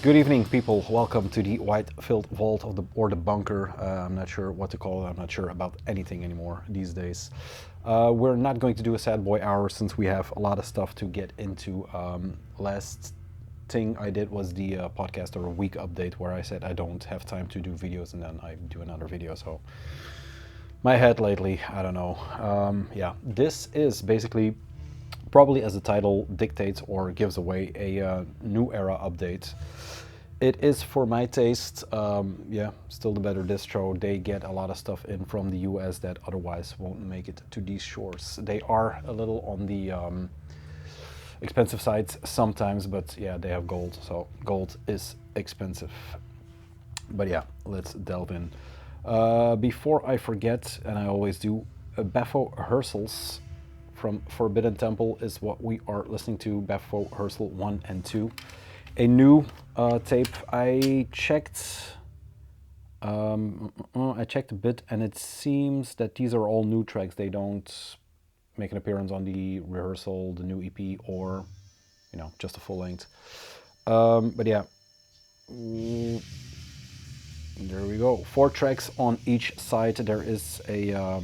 Good evening, people. Welcome to the White Filth Vault of or the bunker. I'm not sure what to call it. I'm not sure about anything anymore these days. We're not going to do a sad boy hour since we have a lot of stuff to get into. Last thing I did was the podcast or a week update where I said I don't have time to do videos and then I do another video. So my head lately, I don't know. Yeah, this is basically probably as the title dictates or gives away a new era update. It is for my taste, yeah, still the better distro. They get a lot of stuff in from the US that otherwise won't make it to these shores. They are a little on the expensive side sometimes, but yeah, they have gold, so gold is expensive. But yeah, let's delve in. Before I forget, and I always do, Bafo rehearsals from Forbidden Temple is what we are listening to. Bafo rehearsal 1 and 2. A new tape. I checked a bit, and it seems that these are all new tracks. They don't make an appearance on the rehearsal, the new EP, or just a full length. But yeah, there we go. 4 tracks on each side. There is a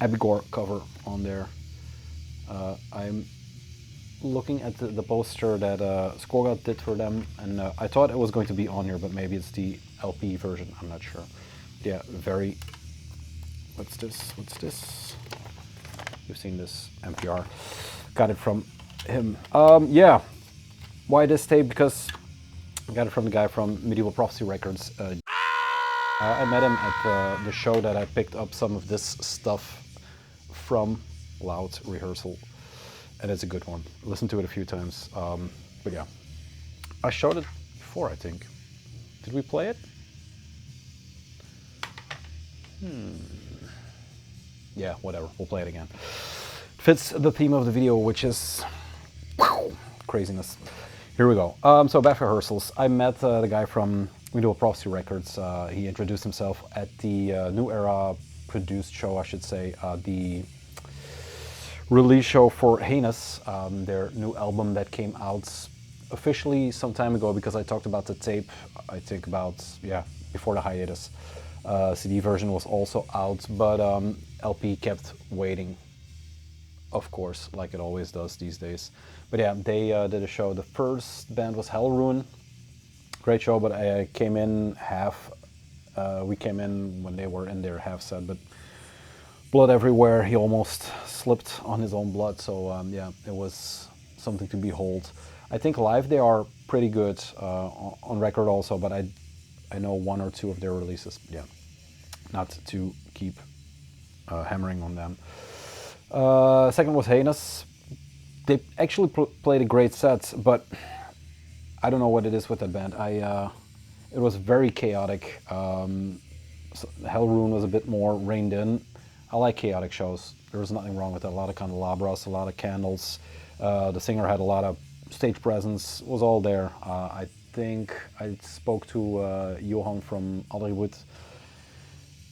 Abigor cover on there. I'm looking at the poster that Skoga did for them, and I thought it was going to be on here, but maybe it's the LP version. I'm not sure. Yeah, very. What's this? What's this? You've seen this NPR. Got it from him. Yeah. Why this tape? Because I got it from the guy from Medieval Prophecy Records. I met him at the show that I picked up some of this stuff from. Loud rehearsal. And it's a good one. Listened to it a few times. But yeah, I showed it before, I think. Did we play it? Yeah, whatever. We'll play it again. Fits the theme of the video, which is craziness. Here we go. So back for rehearsals. I met the guy from Medieval Prophecy Records. He introduced himself at the New Era produced show, I should say. The release show for Heinous, their new album that came out officially some time ago, because I talked about the tape, I think about, yeah, before the hiatus. CD version was also out, but LP kept waiting, of course, like it always does these days. But yeah, they did a show. The first band was Hellruin. Great show, but I came in half, we came in when they were in their half set, but blood everywhere. He almost slipped on his own blood, so yeah, it was something to behold. I think live they are pretty good, on record also, but I know 1 or 2 of their releases. Yeah, not to keep hammering on them. Second was Heinous. They actually played a great set, but I don't know what it is with that band. It was very chaotic. Hellruin was a bit more reined in. I like chaotic shows. There was nothing wrong with that. A lot of candelabras, a lot of candles. The singer had a lot of stage presence. Was all there. I think I spoke to Johan from Hollywood,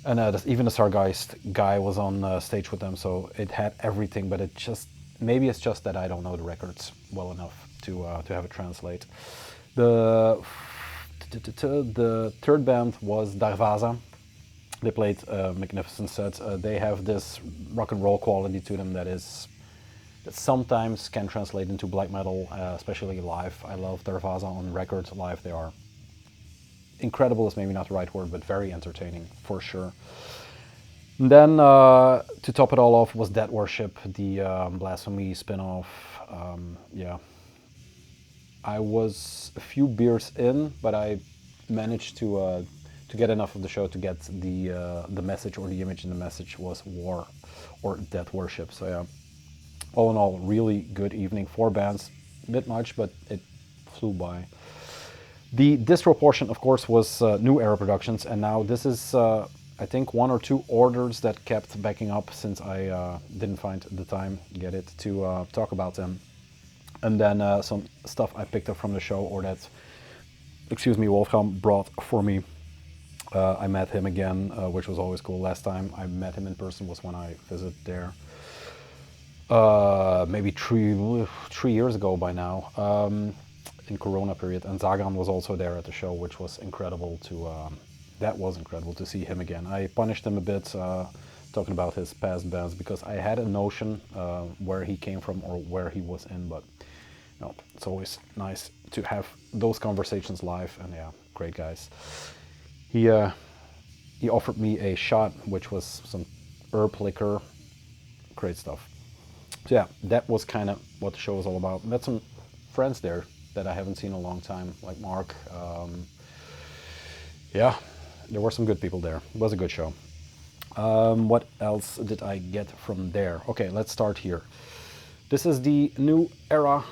and even the Sargeist guy was on stage with them. So it had everything, but it just maybe it's just that I don't know the records well enough to have it translate. The third band was Darvaza. They played a magnificent set. They have this rock and roll quality to them that sometimes can translate into black metal, especially live. I love Darvaza on record. Live they are incredible, is maybe not the right word, but very entertaining for sure. And then to top it all off was Dead Worship, the Blasphemy spin-off. Yeah, I was a few beers in, but I managed to get enough of the show to get the message, or the image in the message was war or death worship. So yeah, all in all, really good evening. 4 bands, a bit much, but it flew by. The distro portion, of course, was New Era Productions, and now this is I think 1 or 2 orders that kept backing up since I didn't find the time to talk about them. And then some stuff I picked up from the show, or that, excuse me, Wolfgang brought for me. I met him again, which was always cool. Last time I met him in person was when I visited there. Maybe three years ago by now. in Corona period, and Zagan was also there at the show, which was incredible to, that was incredible to see him again. I punished him a bit, talking about his past bands, because I had a notion where he came from or where he was in, but you know, it's always nice to have those conversations live, and yeah, great guys. He offered me a shot, which was some herb liquor, great stuff. So yeah, that was kind of what the show was all about. Met some friends there that I haven't seen in a long time, like Mark. Yeah, there were some good people there. It was a good show. What else did I get from there? Okay, let's start here. This is the New Era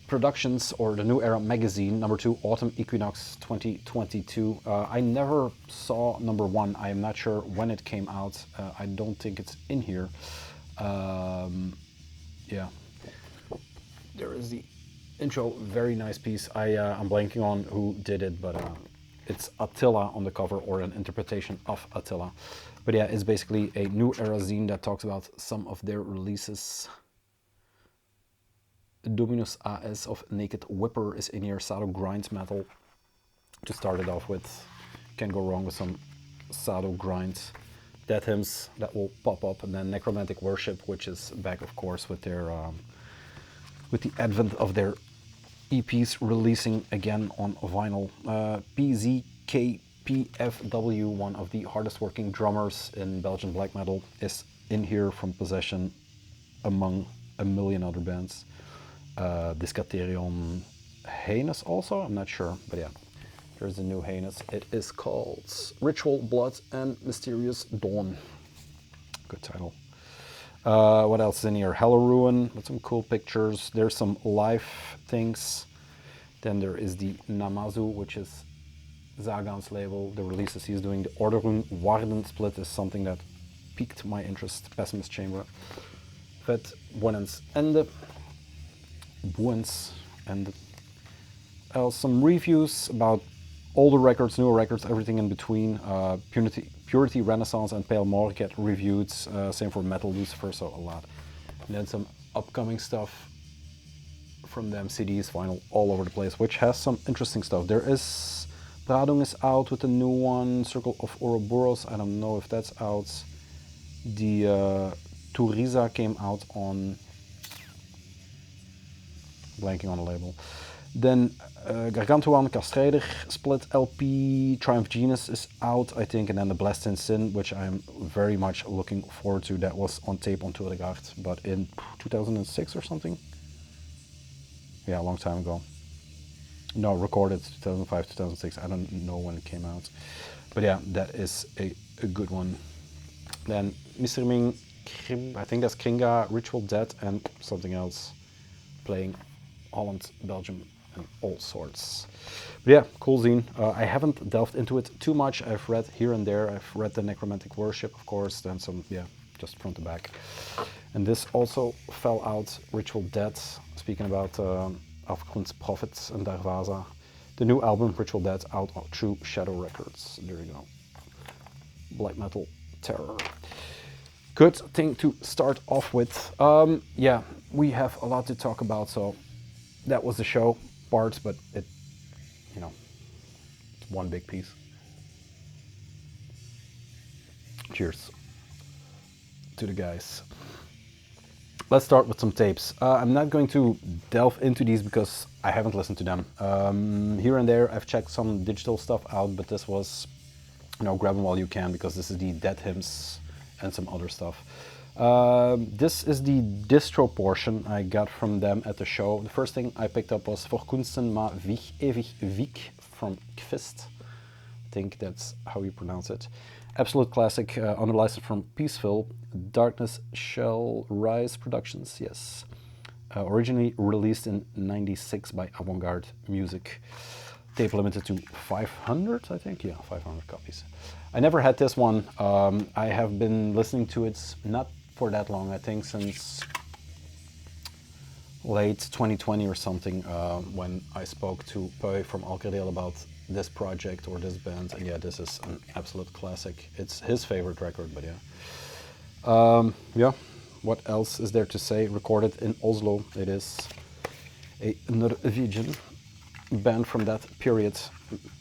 Productions, or the New Era magazine, #2, Autumn Equinox 2022. I never saw #1. I am not sure when it came out. I don't think it's in here. Yeah, there is the intro, very nice piece. I'm blanking on who did it, but it's Attila on the cover, or an interpretation of Attila. But yeah, it's basically a New Era zine that talks about some of their releases. Dominus AS of Naked Whipper is in here, Sado Grinds Metal. To start it off with, can't go wrong with some Sado Grind. Death Hymns, that will pop up, and then Necromantic Worship, which is back, of course, with their with the advent of their EPs releasing again on vinyl. PZKPFW, one of the hardest working drummers in Belgian black metal, is in here from Possession, among a million other bands. Discaterion Heinous also, I'm not sure, but yeah, there's a new Heinous. It is called Ritual Blood and Mysterious Dawn. Good title. What else is in here? Hello Ruin with some cool pictures. There's some live things. Then there is the Namazu, which is Zagan's label. The releases he's doing. The Orderung Warden split is something that piqued my interest. Pessimist Chamber. Vet Buenens Ende. Buens Ende. Some reviews about older records, newer records, everything in between. Purity Renaissance and Pale More get reviewed. Same for Metal Lucifer, so a lot. And then some upcoming stuff from them, CDs, vinyl, all over the place, which has some interesting stuff. There is, Bradung is out with a new one, Circle of Ouroboros, I don't know if that's out. The Turiza came out on, blanking on the label. Then Gargantuan Castreider split LP, Triumph Genus is out, I think, and then the Blessed in Sin, which I'm very much looking forward to. That was on tape on Tour de Garde, but in 2006 or something. Yeah, a long time ago. No, recorded 2005, 2006. I don't know when it came out, but yeah, that is a good one. Then Mr. Ming, I think that's Kringa, Ritual Dead, and something else, playing Holland, Belgium, and all sorts. But yeah, cool zine. I haven't delved into it too much. I've read here and there. I've read the Necromantic Worship, of course, then some, yeah, just front to back. And this also fell out, Ritual Dead, speaking about Afgrund's Prophets and Darvaza. The new album, Ritual Dead, out through Shadow Records. There you go. Black Metal Terror. Good thing to start off with. Yeah, we have a lot to talk about, so that was the show part, but it, you know, it's one big piece. Cheers to the guys. Let's start with some tapes. I'm not going to delve into these because I haven't listened to them. Here and there I've checked some digital stuff out, but this was, you know, grab them while you can, because this is the Dead Hymns and some other stuff. This is the distro portion I got from them at the show. The first thing I picked up was Voor Kunsten maar ewig wiek from Kvist. I think that's how you pronounce it. Absolute classic, under license from Peaceful. Darkness Shall Rise Productions, yes. Originally released in '96 by Avant-Garde Music. Tape limited to 500, I think? Yeah, 500 copies. I never had this one. I have been listening to it not for that long, I think since late 2020 or something, when I spoke to Pui from Alcadale about this project or this band, and yeah, this is an absolute classic. It's his favorite record, but yeah. Yeah, what else is there to say? Recorded in Oslo. It is a Norwegian band from that period,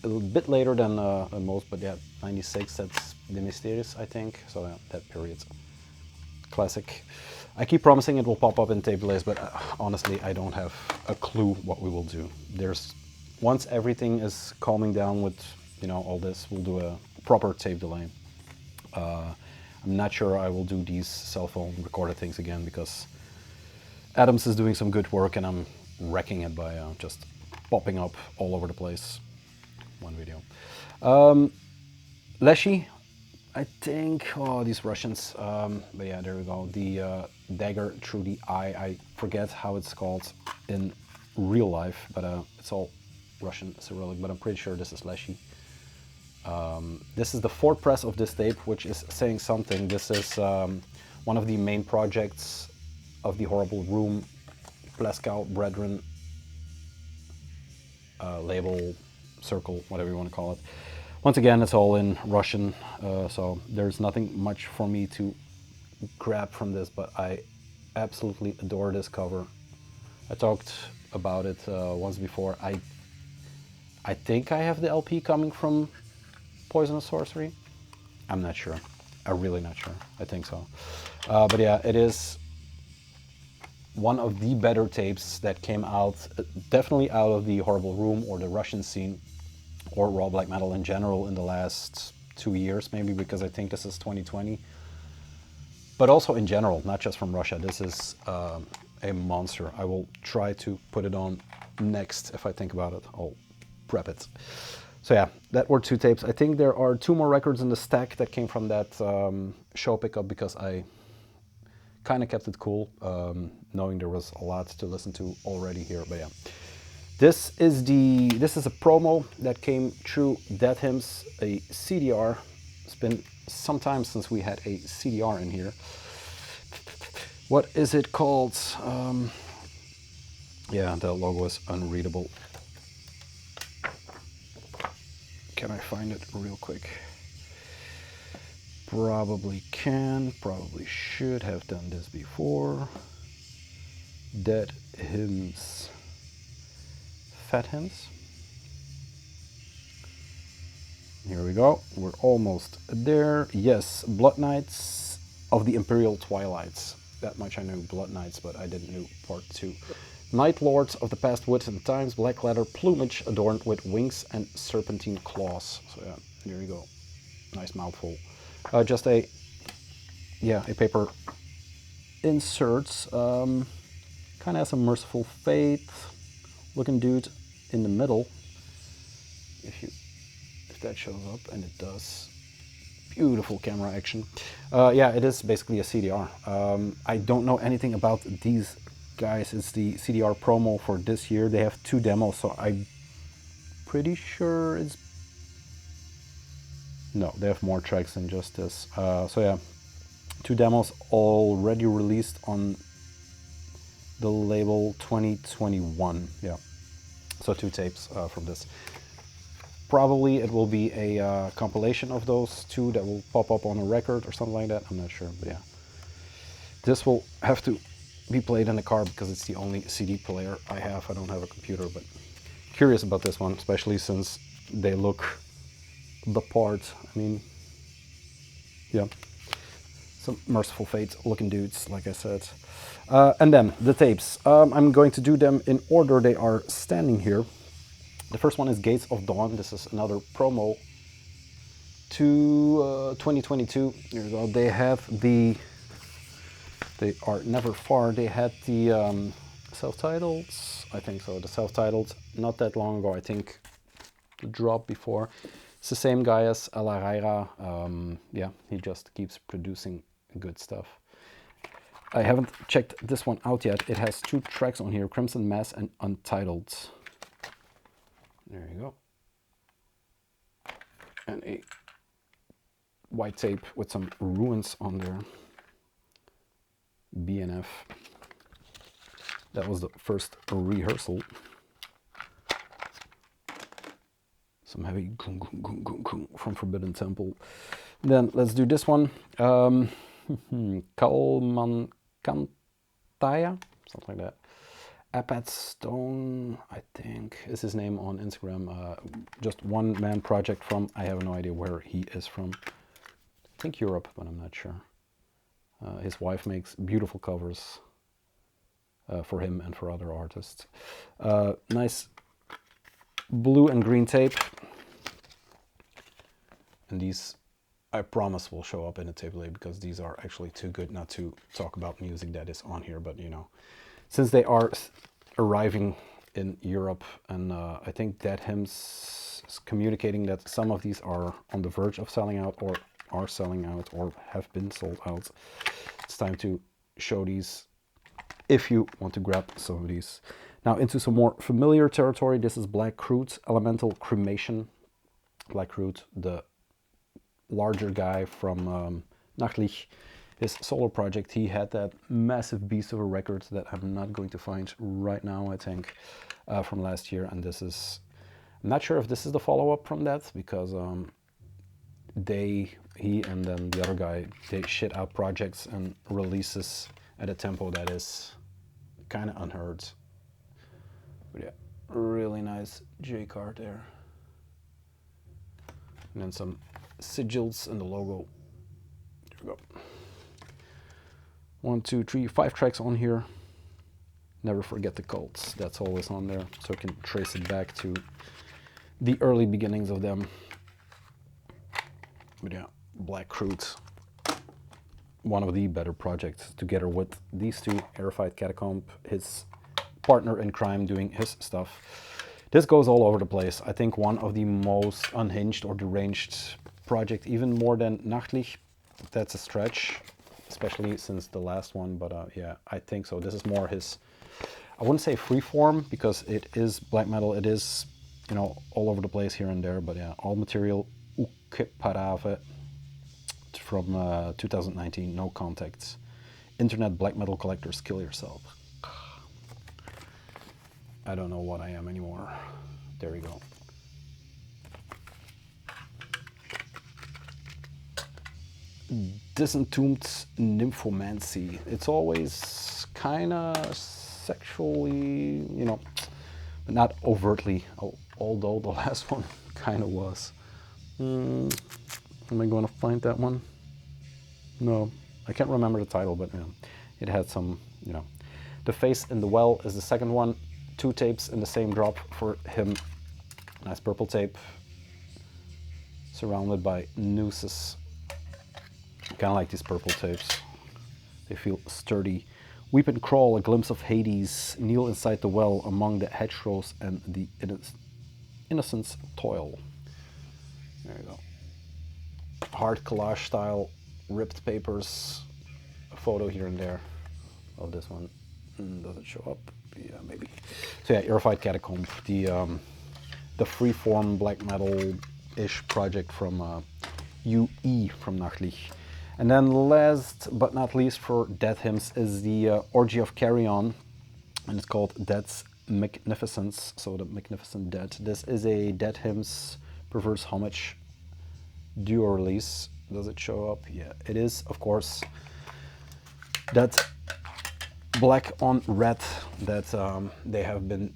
a little bit later than most, but yeah, 96, that's De Mysteries, I think, so yeah, that period. Classic. I keep promising it will pop up in tape delays, but honestly, I don't have a clue what we will do. Once everything is calming down with, you know, all this, we'll do a proper tape delay. I'm not sure I will do these cell phone recorded things again because Adams is doing some good work and I'm wrecking it by just popping up all over the place. One video. Leshy, I think, oh, these Russians, but yeah, there we go. The dagger through the eye, I forget how it's called in real life, but it's all Russian Cyrillic, but I'm pretty sure this is Leshy. This is the fourth press of this tape, which is saying something. This is one of the main projects of the Horrible Room, Pleskow Brethren label, circle, whatever you want to call it. Once again, it's all in Russian, so there's nothing much for me to grab from this, but I absolutely adore this cover. I talked about it once before. I think I have the LP coming from Poisonous Sorcery. I'm not sure. I'm really not sure. I think so. But yeah, it is one of the better tapes that came out, definitely out of the Horrible Room or the Russian scene, or raw black metal in general in the last 2 years, maybe, because I think this is 2020. But also in general, not just from Russia. This is a monster. I will try to put it on next if I think about it. I'll prep it. So yeah, that were 2 tapes. I think there are 2 more records in the stack that came from that show pickup because I kind of kept it cool, knowing there was a lot to listen to already here. But yeah, this is a promo that came through Dead Hymns, a CDR. It's been some time since we had a CDR in here. What is it called? Yeah, the logo is unreadable. Can I find it real quick? Probably can, probably should have done this before. Dead Hymns. Fat Hymns. Here we go, we're almost there. Yes, Blood Knights of the Imperial Twilights. That much I knew, Blood Knights, but I didn't know part 2. Night Lords of the Past Woods and Times, black leather plumage adorned with wings and serpentine claws. So yeah, there you go. Nice mouthful. Just a paper inserts. Kind of has a Merciful Fate looking dude in the middle. If that shows up, and it does. Beautiful camera action. Yeah, it is basically a CDR. I don't know anything about these guys. It's the CDR promo for this year. They have 2 demos, so I'm pretty sure it's... No, they have more tracks than just this. So yeah, 2 demos already released on the label 2021. Yeah, so 2 tapes from this. Probably it will be a compilation of those 2 that will pop up on a record or something like that. I'm not sure, but yeah. This will have to be played in the car because it's the only CD player I have. I don't have a computer, but curious about this one, especially since they look the part. I mean, yeah, some Merciful Fate looking dudes, like I said. And then the tapes. I'm going to do them in order they are standing here. The first one is Gates of Dawn. This is another promo to 2022. Here we go. They are never far. They had the self-titled, I think so, the self-titled not that long ago. I think the drop before. It's the same guy as Ala Raira. Yeah, he just keeps producing good stuff. I haven't checked this one out yet. It has 2 tracks on here, Crimson Mass and Untitled. There you go. And a white tape with some ruins on there. BNF. That was the first rehearsal. Some heavy gung, gung, gung, gung, gung from Forbidden Temple. Then let's do this one. Kalman Kantaya, something like that. Apat Stone, I think, is his name on Instagram. Just one man project from, I have no idea where he is from. I think Europe, but I'm not sure. His wife makes beautiful covers for him and for other artists. Nice blue and green tape. And these, I promise, will show up in the tape later because these are actually too good not to talk about music that is on here. But, you know, since they are arriving in Europe, and I think Dead Hymns is communicating that some of these are on the verge of selling out, or are selling out, or have been sold out. It's time to show these if you want to grab some of these. Now into some more familiar territory. This is Black Crude, Elemental Cremation. Black Crude, the larger guy from Nachtlich, his solo project. He had that massive beast of a record that I'm not going to find right now, I think, from last year. And this is, I'm not sure if this is the follow-up from that, because he and then the other guy, they shit out projects and releases at a tempo that is kind of unheard. But yeah, really nice J card there. And then some sigils and the logo. There we go. 1, 2, 3, 5 tracks on here. Never forget the cults. That's always on there, so I can trace it back to the early beginnings of them. But yeah, Black Crude, one of the better projects, together with these two, Aerified Catacomb, his partner in crime, doing his stuff. This goes all over the place. I think one of the most unhinged or deranged project, even more than Nachtlich. That's a stretch, especially since the last one, but yeah, I think so. This is more his, I wouldn't say freeform, because it is black metal. It is, you know, all over the place here and there, but yeah, all material Uke Parave from 2019, No Contacts. Internet black metal collectors, kill yourself. I don't know what I am anymore. There we go. Disentombed Nymphomancy. It's always kind of sexually, you know, but not overtly, although the last one kind of was. Am I going to find that one? No, I can't remember the title, but you know, it had some, you know. The Face in the Well is the second one. 2 tapes in the same drop for him. Nice purple tape, surrounded by nooses. Kind of like these purple tapes. They feel sturdy. Weep and Crawl, A Glimpse of Hades. Kneel inside the well among the hedgerows and the innocents toil. There you go. Hard collage style, ripped papers. A photo here and there of this one. Does it show up? Yeah, maybe. So yeah, Aerified Catacomb, the freeform black metal-ish project from UE from Nachtlich. And then last but not least for Dead Hymns is the Orgy of Carrion, and it's called Dead's Magnificence, so the Magnificent Dead. This is a Dead Hymns Perverse Homage duo release. Does it show up? Yeah, it is, of course. That black on red that they have been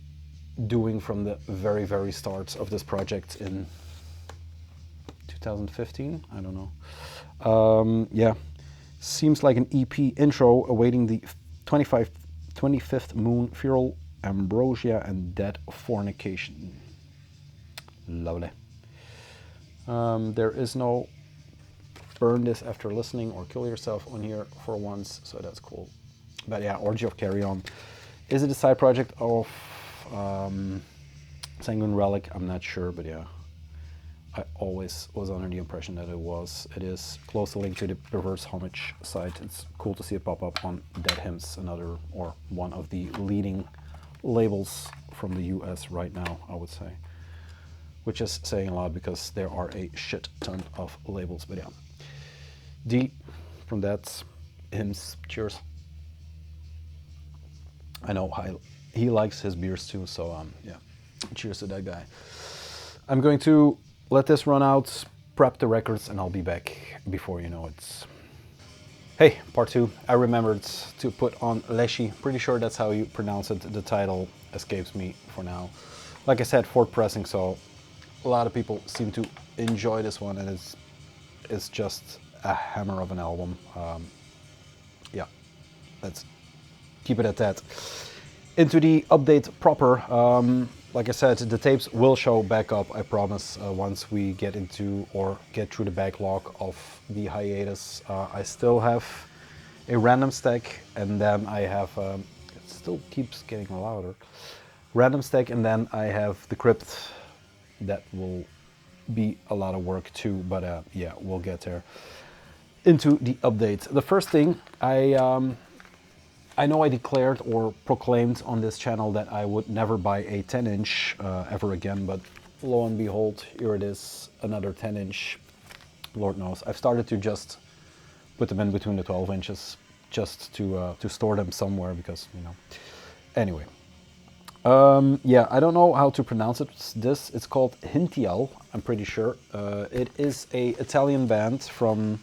doing from the very, very start of this project in 2015, I don't know. Yeah, seems like an EP intro awaiting the 25th moon, Feral Ambrosia and Dead Fornication. Lovely. There is no burn this after listening or kill yourself on here for once, so that's cool. But yeah, Orgy of Carrion. Is it a side project of Sanguine Relic? I'm not sure, but yeah. I always was under the impression that it was. It is closely linked to the Perverse Homage site. It's cool to see it pop up on Dead Hymns, another, or one of the leading labels from the US right now, I would say. Which is saying a lot because there are a shit ton of labels, but yeah. D from that, Hymns, cheers. I know he likes his beers too, so yeah, cheers to that guy. I'm going to let this run out, prep the records, and I'll be back before you know it. Hey, part 2. I remembered to put on Leshy. Pretty sure that's how you pronounce it. The title escapes me for now. Like I said, Ford pressing, so a lot of people seem to enjoy this one, and it's just a hammer of an album. Yeah, let's keep it at that. Into the update proper. Like I said, the tapes will show back up, I promise, once we get into or get through the backlog of the hiatus. I still have a random stack, and then I have, it still keeps getting louder, random stack, and then I have the crypt. That will be a lot of work too, but yeah, we'll get there. Into the update. The first thing, I know I declared or proclaimed on this channel that I would never buy a 10-inch ever again, but lo and behold, here it is, another 10-inch. Lord knows. I've started to just put them in between the 12 inches just to store them somewhere because, you know. Anyway. Yeah, I don't know how to pronounce it. It's called Hintial, I'm pretty sure. It is a Italian band from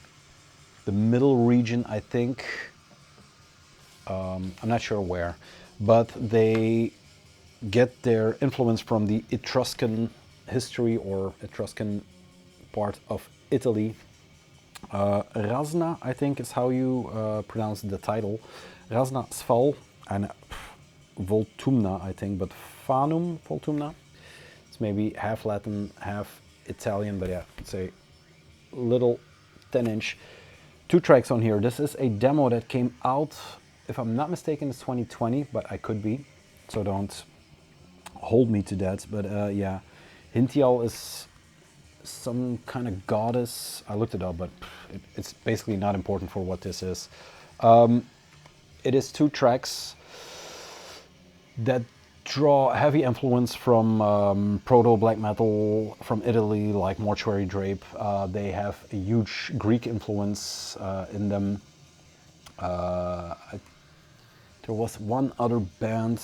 the middle region, I think. I'm not sure where, but they get their influence from the Etruscan history or Etruscan part of Italy. Razna, I think is how you pronounce the title. Razna Sval and Voltumna, I think, but Fanum Voltumna. It's maybe half Latin, half Italian, but yeah, it's a little 10-inch. 2 tracks on here. This is a demo that came out, if I'm not mistaken, it's 2020, but I could be, so don't hold me to that. But yeah, Hintial is some kind of goddess. I looked it up, but it's basically not important for what this is. It is 2 tracks that draw heavy influence from proto black metal from Italy, like Mortuary Drape. They have a huge Greek influence in them. There was one other band,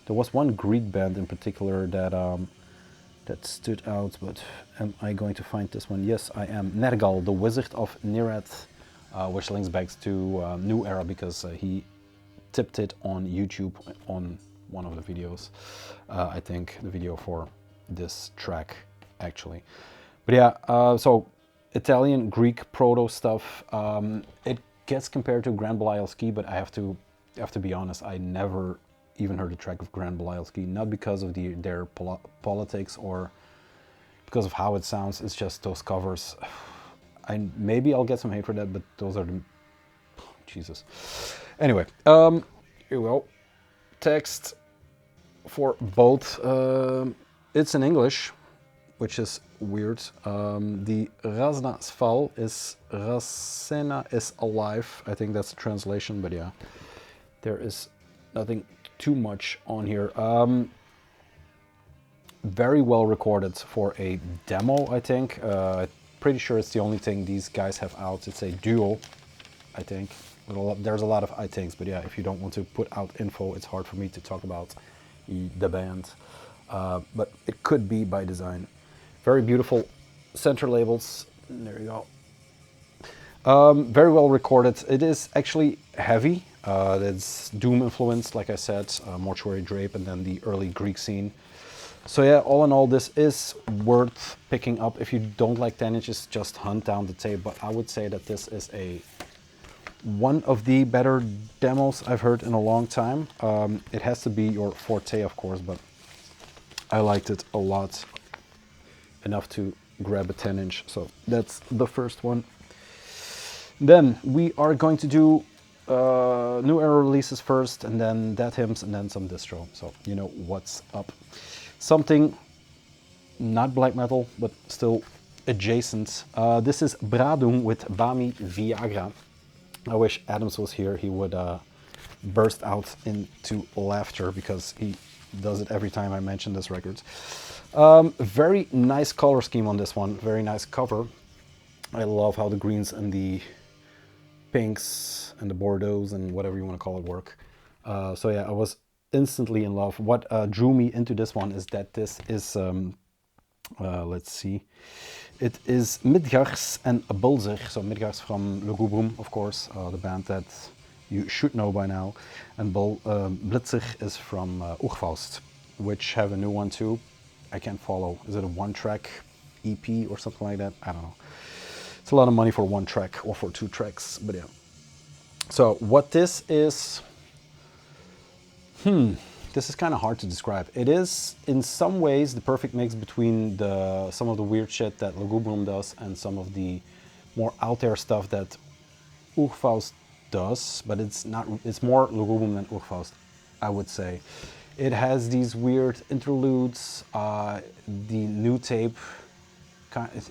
there was one Greek band in particular that that stood out, but am I going to find this one? Yes, I am. Nergal, the Wizard of Nerat, which links back to New Era because he tipped it on YouTube on one of the videos. I think the video for this track, actually. But yeah, so Italian, Greek, proto stuff. It gets compared to Grand Belialski, but I have to be honest, I never even heard a track of Grand Belialski, not because of their politics or because of how it sounds. It's just those covers. Maybe I'll get some hate for that, but those are the... Jesus. Anyway, here we go. Text for both. It's in English, which is weird. The Razna Sval is Rasena is alive. I think that's the translation, but yeah, there is nothing too much on here. Very well recorded for a demo, I think. Pretty sure it's the only thing these guys have out. It's a duo, I think. There's a lot of I thinks, but yeah, if you don't want to put out info, it's hard for me to talk about the band. But it could be by design. Very beautiful center labels. There you go. Very well recorded. It is actually heavy. It's Doom influenced, like I said, Mortuary Drape, and then the early Greek scene. So yeah, all in all, this is worth picking up. If you don't like 10 inches, just hunt down the tape. But I would say that this is one of the better demos I've heard in a long time. It has to be your forte, of course, but I liked it a lot. Enough to grab a 10-inch. So that's the first one. Then we are going to do New Era releases first, and then Dead Hymns, and then some Distro. So you know what's up. Something not black metal, but still adjacent. This is Bradum with Bami Viagra. I wish Adams was here. He would burst out into laughter because he does it every time I mention this record. Very nice color scheme on this one. Very nice cover. I love how the greens and the pinks and the Bordeaux and whatever you want to call it work. So yeah, I was instantly in love. What drew me into this one is that this is, let's see, It is Midgars and Bulzer, so Midgars from Lugubrum, of course, the band that you should know by now, and Blitzer is from Oegfaust, which have a new one too. I can't follow. Is it a one-track EP or something like that? I don't know. It's a lot of money for one track or for 2 tracks, but yeah. So what this is, this is kind of hard to describe. It is, in some ways, the perfect mix between some of the weird shit that Lugubrum does and some of the more out there stuff that Oegfaust does, but it's more Lugubrum than Oegfaust, I would say. It has these weird interludes, the new tape,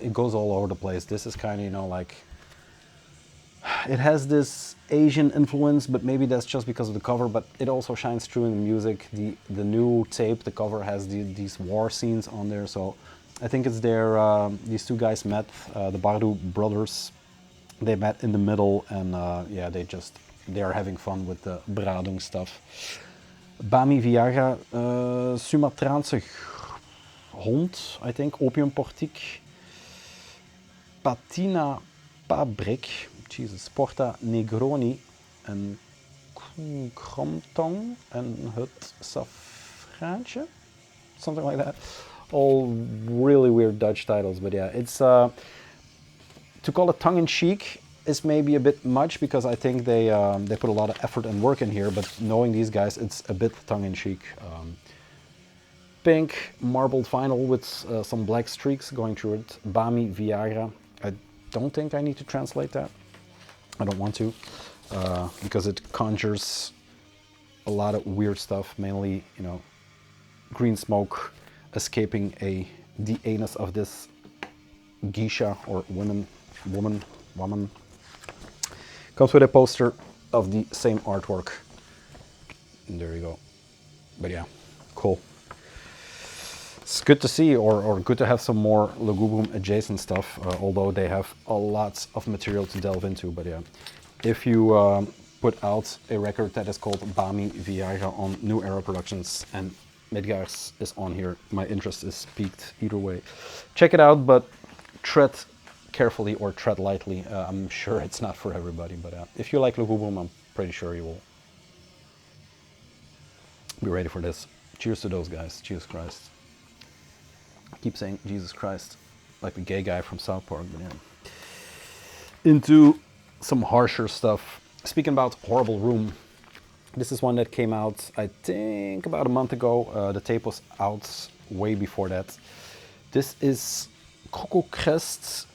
it goes all over the place. This is kind of, you know, like, it has this Asian influence, but maybe that's just because of the cover, but it also shines through in the music. The new tape, the cover has these war scenes on there, so I think it's these 2 guys met, the Bardu brothers. They met in the middle, and yeah, they are having fun with the Bradung stuff. Bami Viagra, Sumatraanse hond, I think, opiumportiek. Patina Pabrik, Jesus, Porta Negroni, en Kromtong, en Het Safraantje, something like that. All really weird Dutch titles, but yeah, it's to call it tongue-in-cheek is maybe a bit much, because I think they put a lot of effort and work in here, but knowing these guys, it's a bit tongue-in-cheek. Pink marbled vinyl with some black streaks going through it. Bami Viagra. I don't think I need to translate that. I don't want to, because it conjures a lot of weird stuff, mainly, you know, green smoke escaping the anus of this geisha or woman. Comes with a poster of the same artwork. And there you go. But yeah, cool. It's good to see, or good to have some more Lugubrum adjacent stuff, although they have a lot of material to delve into. But yeah, if you put out a record that is called Bami Viagra on New Era Productions and Midgars is on here, my interest is piqued either way. Check it out, but tread carefully or tread lightly. I'm sure it's not for everybody, but if you like Lugubrum, I'm pretty sure you will be ready for this. Cheers to those guys. Jesus Christ. I keep saying Jesus Christ like the gay guy from South Park, but yeah. Into some harsher stuff. Speaking about Horrible Room, this is one that came out, I think, about a month ago. The tape was out way before that. This is Coco Crest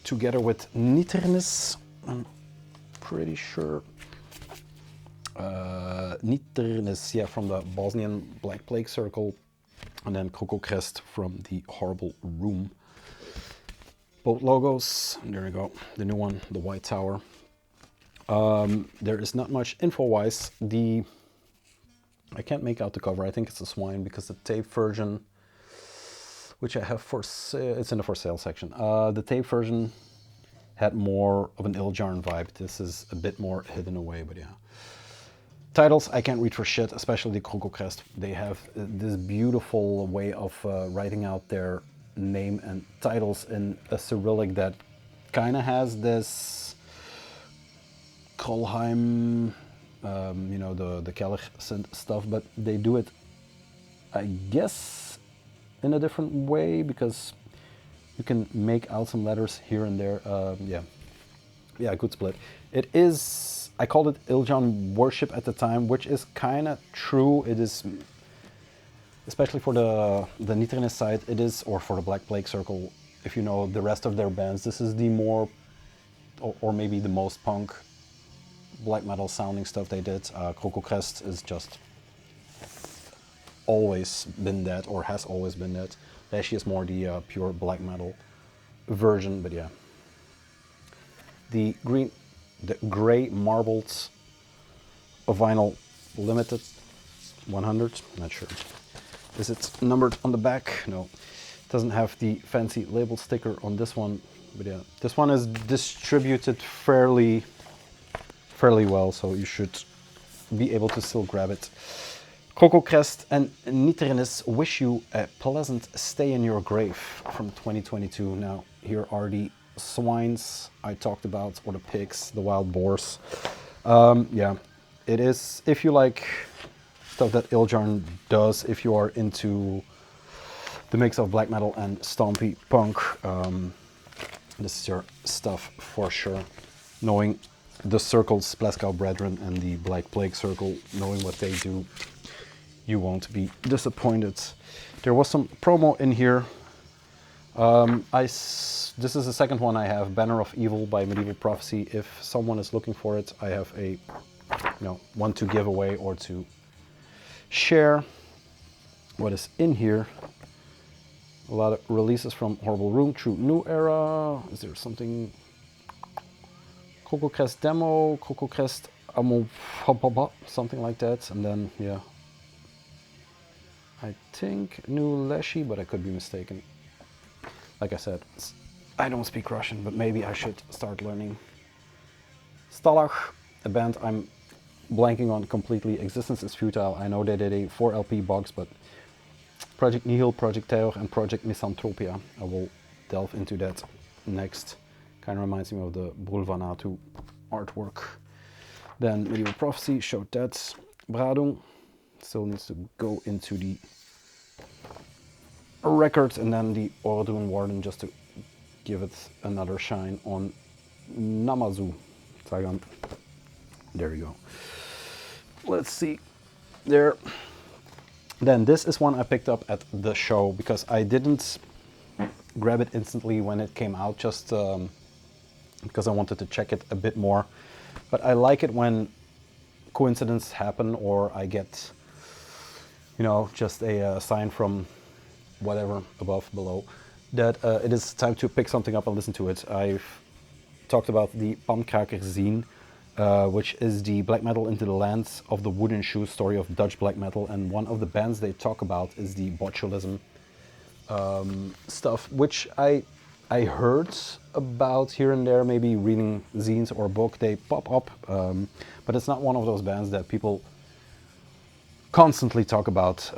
together with Nitternis. I'm pretty sure. Nitternis, yeah, from the Bosnian Black Plague Circle. And then Coco Crest from the Horrible Room. Both logos, there you go, the new one, the White Tower. There is not much info-wise. I can't make out the cover, I think it's a swine, because the tape version, which I have for sale, it's in the for sale section. The tape version had more of an Iljarn vibe. This is a bit more hidden away, but yeah. Titles, I can't read for shit, especially the Coco Crest. They have this beautiful way of writing out their name and titles in a Cyrillic that kind of has this Kolheim, you know, the Kelch stuff, but they do it, I guess, in a different way, because you can make out some letters here and there. Yeah, good split. It is, I called it Iljan worship at the time, which is kind of true. It is, especially for the Nitternis side, it is, or for the Black Plague Circle, if you know the rest of their bands, this is the more, or maybe the most punk black metal sounding stuff they did. Coco Crest is just always been that, or has always been that. Actually, is more the pure black metal version, but yeah. The gray marbled vinyl limited 100, not sure. Is it numbered on the back? No. It doesn't have the fancy label sticker on this one, but yeah. This one is distributed fairly well, so you should be able to still grab it. Coco Crest and Nitrinus wish you a pleasant stay in your grave from 2022. Now, here are the swines I talked about, or the pigs, the wild boars. Yeah, it is, if you like stuff that Iljarn does, if you are into the mix of black metal and stompy punk, this is your stuff for sure. Knowing the circles, Plaskow Brethren and the Black Plague Circle, knowing what they do, you won't be disappointed. There was some promo in here. This is the second one I have, Banner of Evil by Medieval Prophecy. If someone is looking for it, I have a, one to give away or to share. What is in here? A lot of releases from Horrible Room, True New Era. Is there something? Coco Crest Demo, Coco Crest something like that. And then, yeah, I think New Leshy, but I could be mistaken. Like I said, I don't speak Russian, but maybe I should start learning. Stalach, a band I'm blanking on completely. Existence is Futile. I know they did a 4 LP box, but Project Nihil, Project Terror, and Project Misanthropia. I will delve into that next. Kind of reminds me of the Bulvanatu artwork. Then Medieval Prophecy showed that. Bradung still needs to go into the records, and then the Ordun Warden just to give it another shine on Namazu. Saigon. There we go. Let's see. There. Then this is one I picked up at the show because I didn't grab it instantly when it came out, just because I wanted to check it a bit more. But I like it when coincidences happen, or I get, just a sign from whatever, above, below, that it is time to pick something up and listen to it. I've talked about the Pamkraker Zine, which is the black metal into the lands of the wooden shoe story of Dutch black metal, and one of the bands they talk about is the Botulism stuff, which I heard about here and there, maybe reading zines or a book, they pop up, but it's not one of those bands that people constantly talk about.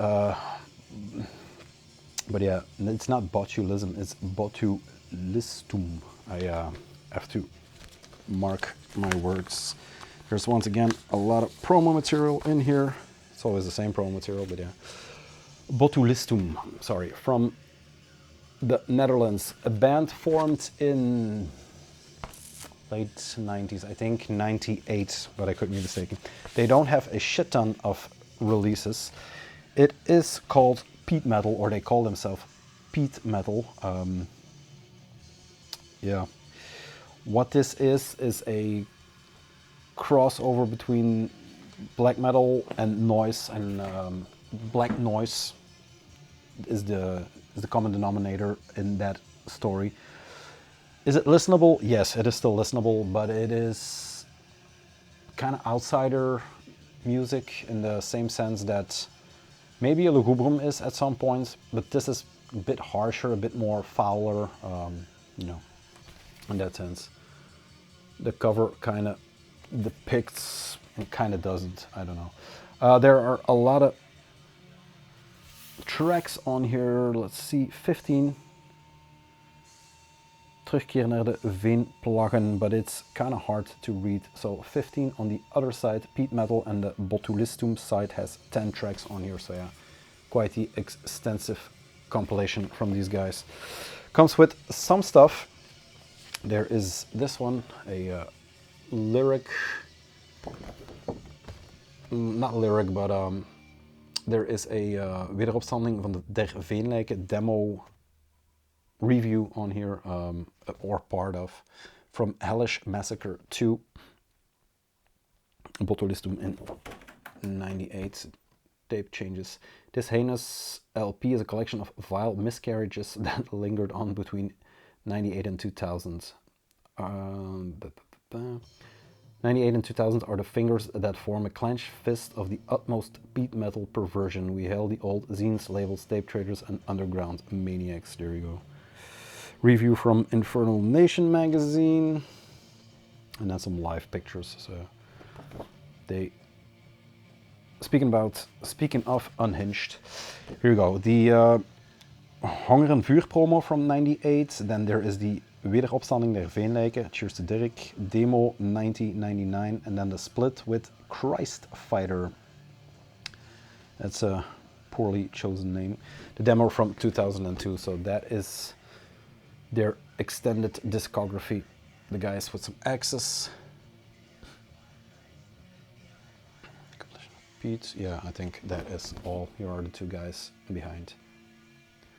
But yeah, it's not Botulism, it's Botulistum. I have to mark my words. There's once again a lot of promo material in here. It's always the same promo material, but yeah. Botulistum, sorry, from the Netherlands. A band formed in late 90s, I think 98, but I could be mistaken. They don't have a shit ton of releases. It is called peat metal, or they call themselves peat metal. Yeah. What this is a crossover between black metal and noise, and black noise is the common denominator in that story. Is it listenable? Yes, it is still listenable, but it is kind of outsider music in the same sense that maybe a Lugubrum is at some points, but this is a bit harsher, a bit more fouler, in that sense. The cover kind of depicts and kind of doesn't, I don't know. There are a lot of tracks on here, let's see, 15. Terugkeer naar de Veenplaggen, but it's kind of hard to read. So 15 on the other side, peat metal, and the Botulistum side has 10 tracks on here. So yeah, quite the extensive compilation from these guys. Comes with some stuff. There is this one, a lyric, not lyric, but there is a wederopstanding van de Der Veenlijken demo review on here, or part of, from Hellish Massacre 2, Botulistum in 98, tape changes. This Heinous LP is a collection of vile miscarriages that lingered on between 98 and 2000. 98 and 2000 are the fingers that form a clenched fist of the utmost beat metal perversion. We hail the old zines, labels, tape traders, and underground maniacs. There you go. Review from Infernal Nation magazine, and then some live pictures. So they speaking of unhinged, here you go. The Honger en Vuur promo from '98. Then there is the Wederopstanding der Veenlijken, Cheers to Dirk, demo 1999, and then the split with Christ Fighter. That's a poorly chosen name. The demo from 2002, so that is their extended discography. The guys with some axes. Pete, yeah, I think that is all. Here are the two guys behind.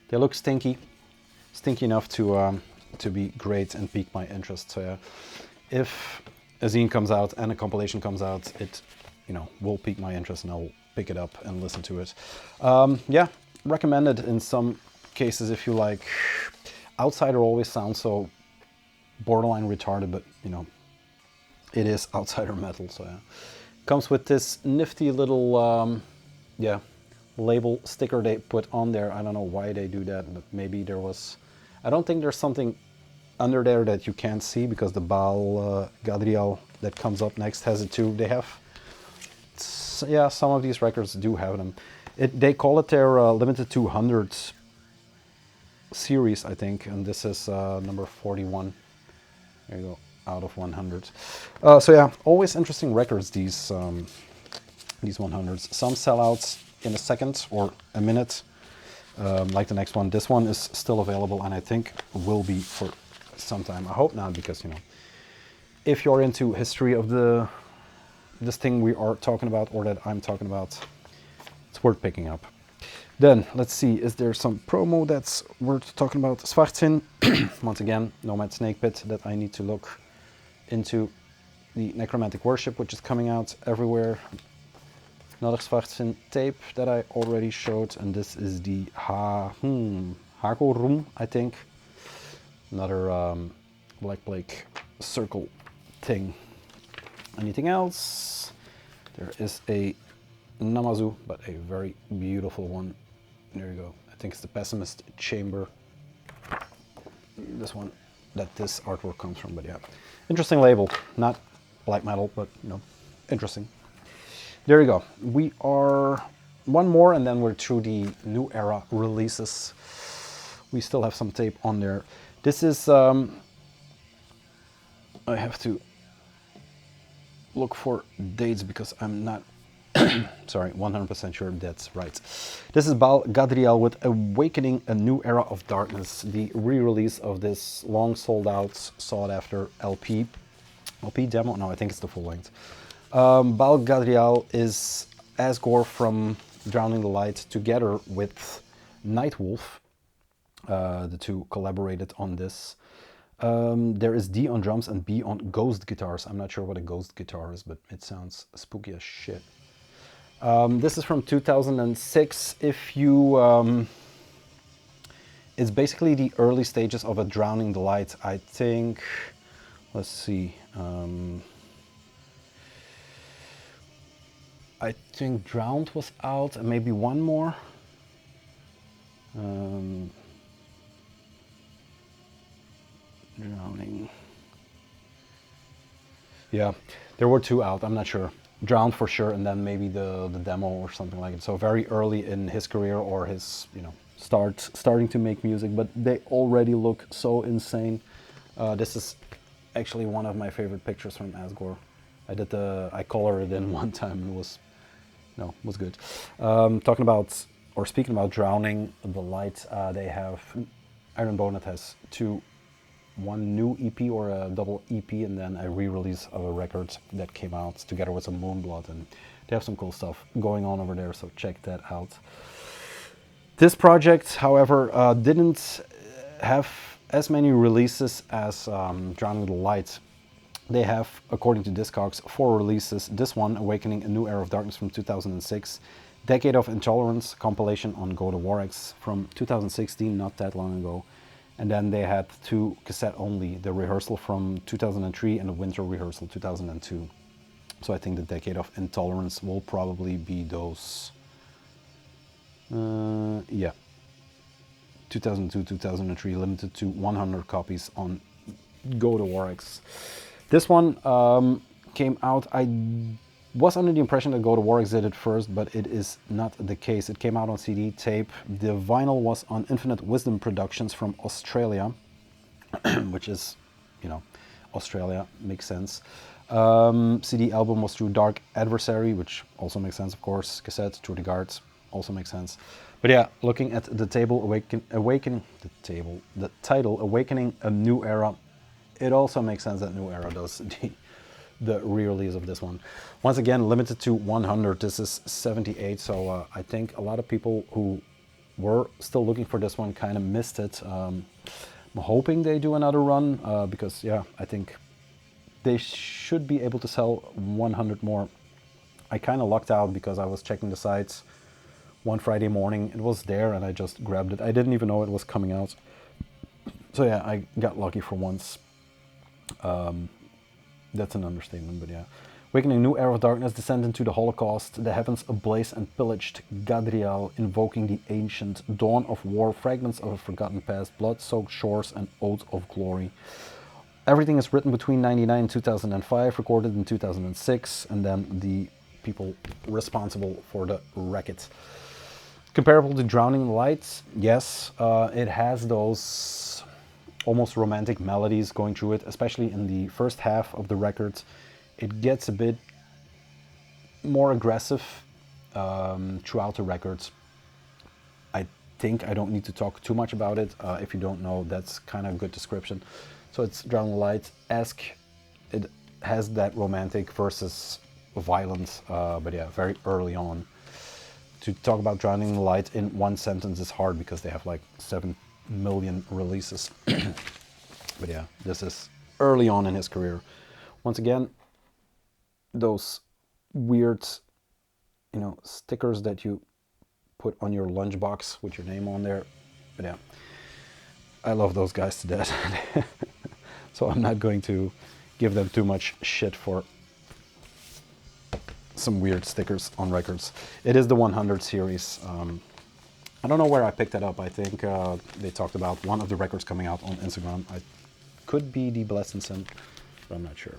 They look stinky enough to be great and pique my interest. So yeah, if a zine comes out and a compilation comes out, it, you know, will pique my interest and I'll pick it up and listen to it. Yeah, recommended in some cases if you like. Outsider always sounds so borderline retarded, but you know, it is outsider metal. So yeah, comes with this nifty little yeah, label sticker they put on there. I don't know why they do that, but maybe there was, I don't think there's something under there that you can't see, because the Baal Gadriel that comes up next has it too. They have, yeah, some of these records do have them. They call it their limited 200 series, I think, and this is number 41. There you go, out of 100. So yeah, always interesting records, these 100s. Some sell out in a second or a minute, like the next one. This one is still available and I think will be for some time. I hope not, because, you know, if you're into history of this thing we are talking about, or that I'm talking about, it's worth picking up. Then let's see, is there some promo that's worth talking about? Svartzin, once again, Nomad Snake Pit, that I need to look into. The Necromantic Worship, which is coming out everywhere. Another Svartzin tape that I already showed, and this is the Hako Room, I think. Another Black Plague circle thing. Anything else? There is a Namazu, but a very beautiful one. There you go. I think it's the Pessimist Chamber. This one, that this artwork comes from, but yeah. Interesting label. Not black metal, but, you know, interesting. There you go. We are one more and then we're through the new era releases. We still have some tape on there. This is, I have to look for dates because I'm not, sorry, 100% sure that's right. This is Baal Gadriel with Awakening a New Era of Darkness, the re-release of this long sold out, sought after LP demo? No, I think it's the full length. Baal Gadriel is Asgore from Drowning the Light together with Nightwolf. The two collaborated on this. There is D on drums and B on ghost guitars. I'm not sure what a ghost guitar is, but it sounds spooky as shit. This is from 2006. If you, it's basically the early stages of a Drowning the Light. I think, let's see. I think Drowned was out, and maybe one more. Drowning. Yeah, there were two out, I'm not sure. Drowned for sure, and then maybe the demo or something like it. So very early in his career, or his, you know, starting to make music, but they already look so insane. This is actually one of my favorite pictures from Asgore. I colored it in one time and it was good. Talking about, or speaking about Drowning the Light, they have, Iron Bonnet has one new EP or a double EP, and then a re-release of a record that came out together with some Moonblood, and they have some cool stuff going on over there, so check that out. This project, however, didn't have as many releases as Drowning the Light. They have, according to Discogs, 4 releases. This one, Awakening a New Era of Darkness from 2006, Decade of Intolerance compilation on Go to Warx from 2016, not that long ago. And then they had 2 cassette only, the Rehearsal from 2003 and the Winter Rehearsal 2002. So I think the Decade of Intolerance will probably be those, yeah, 2002, 2003, limited to 100 copies on Go to Warx. This one came out, I Was under the impression that Go to War exited first, but it is not the case. It came out on CD, tape. The vinyl was on Infinite Wisdom Productions from Australia, which is, you know, Australia, makes sense. CD album was through Dark Adversary, which also makes sense, of course. Cassette, Through the Guards, also makes sense. But yeah, looking at the title, Awakening a New Era, it also makes sense that New Era does the re-release of this one. Once again, limited to 100. This is 78, so I think a lot of people who were still looking for this one kind of missed it. I'm hoping they do another run, because yeah, I think they should be able to sell 100 more. I kind of lucked out because I was checking the sites one Friday morning. It was there and I just grabbed it. I didn't even know it was coming out. So yeah, I got lucky for once. That's an understatement, but yeah. Awakening a new era of darkness, descend into the Holocaust, the heavens ablaze and pillaged, Gadriel invoking the ancient, dawn of war, fragments of a forgotten past, blood-soaked shores and oath of glory. Everything is written between 1999 and 2005, recorded in 2006, and then the people responsible for the record. Comparable to Drowning Light, yes, it has those almost romantic melodies going through it, especially in the first half of the record. It gets a bit more aggressive throughout the records. I think I don't need to talk too much about it. If you don't know, that's kind of a good description. So it's Drowning Light-esque. It has that romantic versus violent, but yeah, very early on. To talk about Drowning Light in one sentence is hard because they have like 7 million releases. But yeah, this is early on in his career. Once again, those weird, you know, stickers that you put on your lunchbox with your name on there. But yeah, I love those guys to death. So I'm not going to give them too much shit for some weird stickers on records. It is the 100 series. I don't know where I picked that up. I think they talked about one of the records coming out on Instagram. I could be the Blessed Sin, but I'm not sure.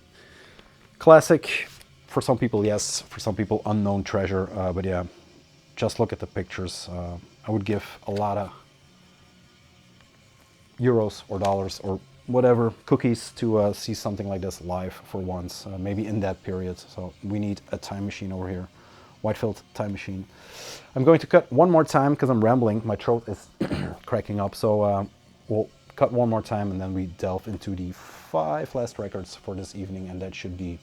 Classic, for some people, yes. For some people, unknown treasure. But yeah, just look at the pictures. I would give a lot of euros or dollars or whatever, cookies to see something like this live for once, maybe in that period. So we need a time machine over here. White Filth time machine. I'm going to cut one more time because I'm rambling. My throat is cracking up. So we'll cut one more time and then we delve into the 5 last records for this evening, and that should be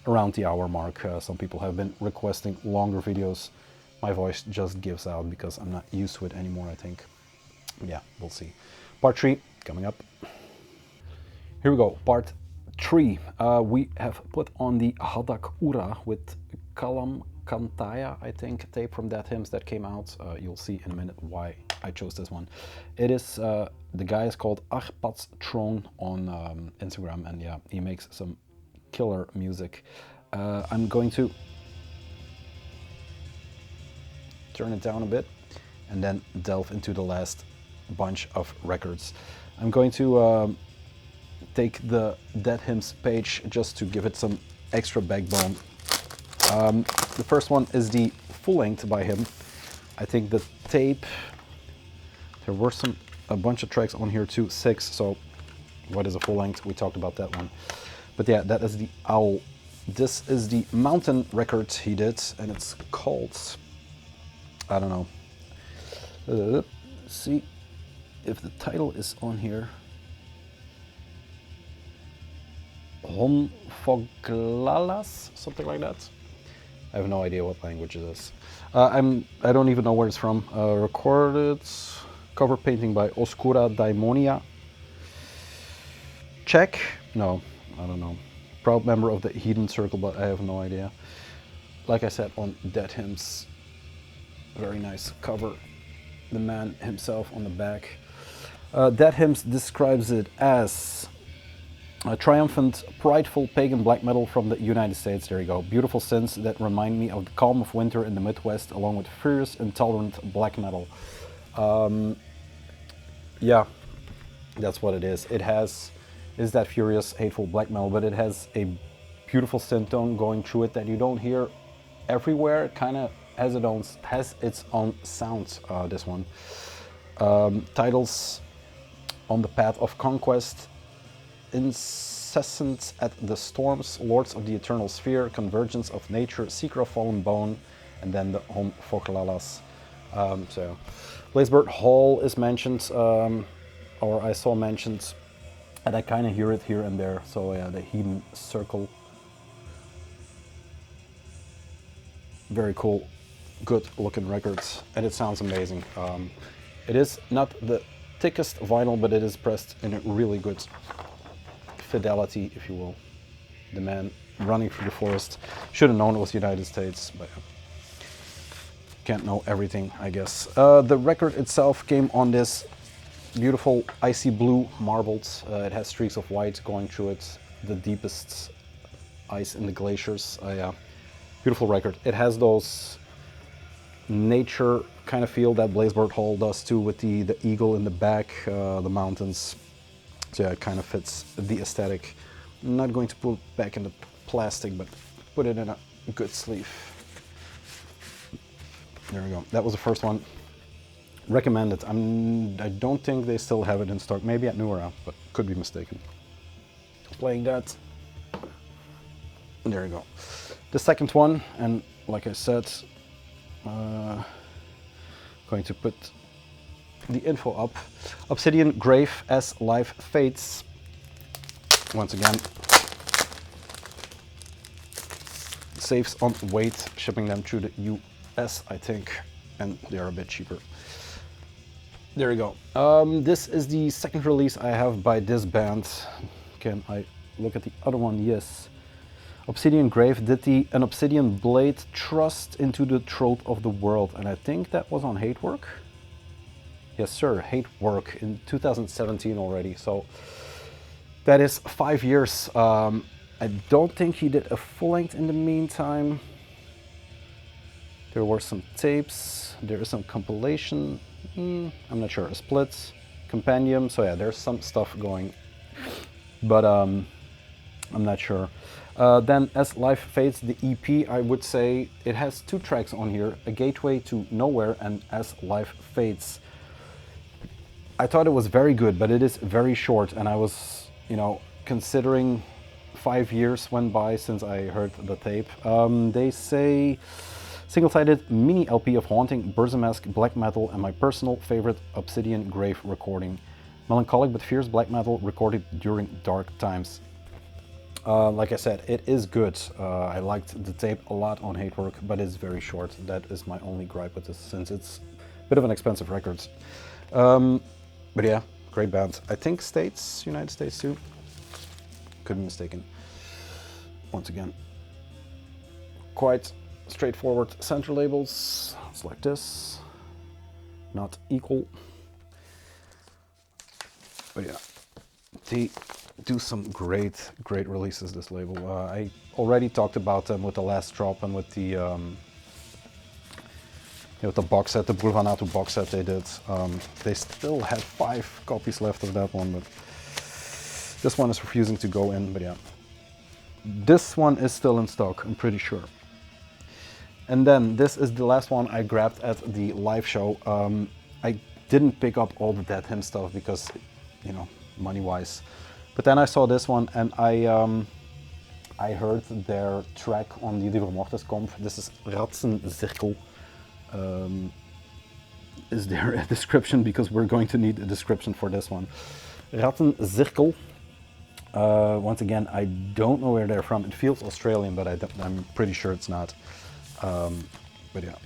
around the hour mark. Some people have been requesting longer videos. My voice just gives out because I'm not used to it anymore, I think. Yeah, we'll see. Part 3 coming up. Here we go, part 3. We have put on the Hadak Ura with Kalam Kantaya, I think, tape from Dead Hymns that came out. You'll see in a minute why I chose this one. It is, the guy is called Arpats Tron on Instagram, and yeah, he makes some killer music. I'm going to turn it down a bit and then delve into the last bunch of records. I'm going to take the Dead Hymns page just to give it some extra backbone. The first one is the full length by him. I think the tape, there were a bunch of tracks on here too, 6, so what is a full length? We talked about that one. But yeah, that is the Owl. This is the Mountain record he did, and it's called, I don't know, let's see if the title is on here. Honfoglalas, something like that. I have no idea what language it is. I don't even know where it's from. Recorded cover painting by Oscura Daimonia. Czech? No, I don't know. Proud member of the Hidden Circle, but I have no idea. Like I said, on Dead Hymns, very nice cover. The man himself on the back. Dead Hymns describes it as a triumphant, prideful pagan black metal from the United States. There you go. Beautiful synths that remind me of the calm of winter in the Midwest, along with fierce, intolerant black metal. Yeah, that's what it is. It is that furious, hateful black metal, but it has a beautiful synth tone going through it that you don't hear everywhere. It kind of has its own sound, this one. Titles: On the Path of Conquest, Incessant at the Storms, Lords of the Eternal Sphere, Convergence of Nature, Seeker of Fallen Bone, and then the Home Fokalalas. So Blazebird Hall is mentioned, or I saw mentioned, and I kind of hear it here and there. So yeah, the Hymnen Circle. Very cool, good looking records, and it sounds amazing. It is not the thickest vinyl, but it is pressed in a really good fidelity, if you will. The man running through the forest. Should have known it was the United States, but can't know everything, I guess. The record itself came on this beautiful icy blue marbled. It has streaks of white going through it, the deepest ice in the glaciers. Yeah. Beautiful record. It has those nature kind of feel that Blazebird Hall does too, with the eagle in the back, the mountains. So yeah, it kind of fits the aesthetic. I'm not going to put it back in the plastic, but put it in a good sleeve. There we go. That was the first one. Recommended. I don't think they still have it in stock. Maybe at New Era, but could be mistaken. Playing that. There we go. The second one, and like I said, going to put the info up. Obsidian Grave as Life Fades. Once again, saves on weight, shipping them through the US, I think, and they are a bit cheaper. There you go. This is the second release I have by this band. Can I look at the other one? Yes. Obsidian Grave did an obsidian blade thrust into the throat of the world, and I think that was on Hate Work. Yes, sir, Hate Work in 2017 already. So that is 5 years. I don't think he did a full length in the meantime. There were some tapes. There is some compilation. I'm not sure. A split, compendium. So yeah, there's some stuff going, but I'm not sure. Then as Life Fades, the EP, I would say it has 2 tracks on here, A Gateway to Nowhere and As Life Fades. I thought it was very good, but it is very short, and I was, considering 5 years went by since I heard the tape. They say single-sided mini LP of haunting, Burzamask, black metal, and my personal favorite Obsidian Grave recording. Melancholic but fierce black metal recorded during dark times. Like I said, it is good. I liked the tape a lot on Hate Work, but it's very short. That is my only gripe with this, since it's a bit of an expensive record. But yeah, great band. I think United States too. Could be mistaken. Once again, quite straightforward center labels. It's like this, not equal. But yeah, they do some great releases, this label. I already talked about them with the last drop and with the with the box set, the Burvanatu box set they did. They still have 5 copies left of that one, but this one is refusing to go in. But yeah, this one is still in stock, I'm pretty sure. And then this is the last one I grabbed at the live show. I didn't pick up all the Dead Hymn stuff because, money-wise. But then I saw this one, and I heard their track on the Livre Mortis comp. This is Ratsencirkel. Is there a description? Because we're going to need a description for this one. Ratsencirkel. Once again, I don't know where they're from. It feels Australian, but I'm pretty sure it's not. But yeah,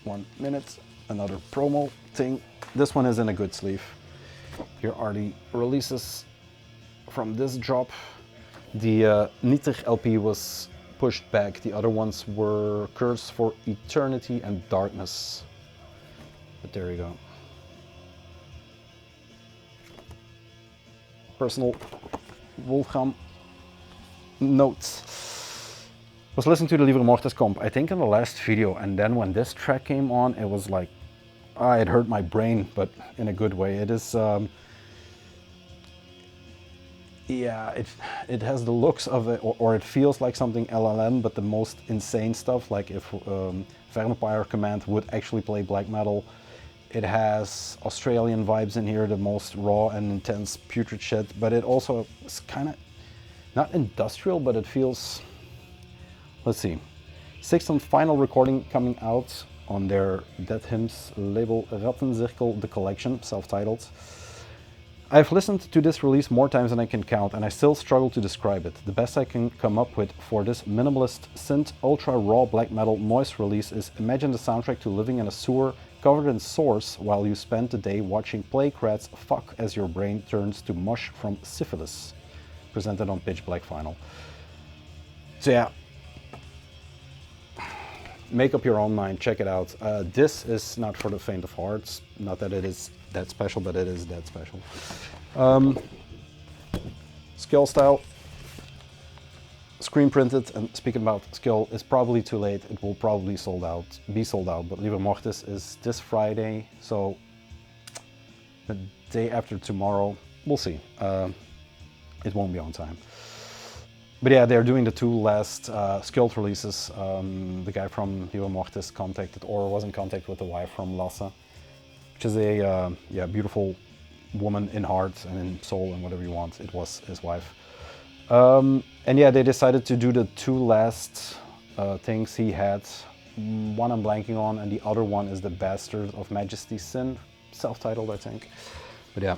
1 minute, another promo thing. This one is in a good sleeve. Here are the releases from this drop. The Niter LP was pushed back. The other ones were Curse for Eternity and Darkness. But there you go. Personal Wolfram notes. Was listening to the Livre Mortis comp, I think in the last video, and then when this track came on, it was like, it hurt my brain, but in a good way. It is, Yeah, it has the looks of it, or it feels like something LLN, but the most insane stuff, like if Vampire Command would actually play black metal. It has Australian vibes in here, the most raw and intense putrid shit, but it also is kind of, not industrial, but it feels, let's see, sixth and final recording coming out on their Dead Hymns label, Rattenzirkel, the collection, self-titled. I've listened to this release more times than I can count, and I still struggle to describe it. The best I can come up with for this minimalist, synth, ultra raw black metal noise release is imagine the soundtrack to living in a sewer covered in sores while you spend the day watching plague rats fuck as your brain turns to mush from syphilis. Presented on Pitch Black Vinyl. So yeah, make up your own mind, check it out. This is not for the faint of heart. Not that it is that special, but it is that special. Skill style, screen printed, and speaking about skill, it's probably too late. It will probably be sold out, but Liber Mortis is this Friday, so the day after tomorrow, we'll see. It won't be on time. But yeah, they're doing the two last skilled releases. The guy from Liber Mortis contacted, or was in contact with the wife from Lasse, which is a beautiful woman in heart and in soul and whatever you want. It was his wife. And yeah, they decided to do the two last things he had. One I'm blanking on, and the other one is the Bastard of Majesty's Sin, self-titled, I think. But yeah,